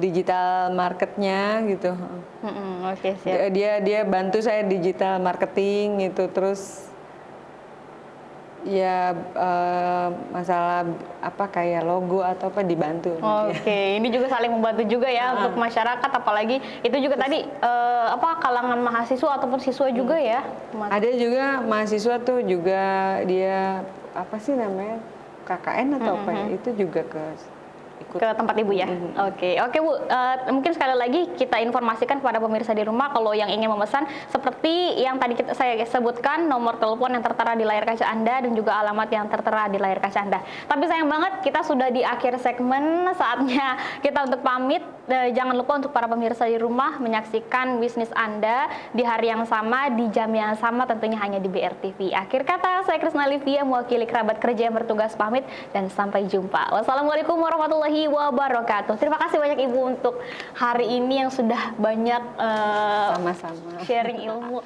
digital marketnya gitu. Oke, siap. Dia bantu saya digital marketing gitu, terus ya masalah apa kayak logo atau apa dibantu. Oke, ini juga saling membantu juga ya untuk masyarakat, apalagi itu juga tadi kalangan mahasiswa ataupun siswa juga ya. Ada juga mahasiswa tuh juga dia apa sih namanya KKN atau apa ya, itu juga ke tempat Ibu ya. Oke Bu, mungkin sekali lagi kita informasikan kepada pemirsa di rumah, kalau yang ingin memesan seperti yang tadi saya sebutkan, nomor telepon yang tertera di layar kaca Anda dan juga alamat yang tertera di layar kaca Anda. Tapi sayang banget kita sudah di akhir segmen, saatnya kita untuk pamit. Jangan lupa untuk para pemirsa di rumah menyaksikan bisnis Anda di hari yang sama, di jam yang sama, tentunya hanya di BRTV. Akhir kata, saya Krisna Livia mewakili kerabat kerja yang bertugas pamit dan sampai jumpa. Wassalamualaikum warahmatullahi wabarakatuh. Terima kasih banyak Ibu untuk hari ini yang sudah banyak sama-sama sharing ilmu.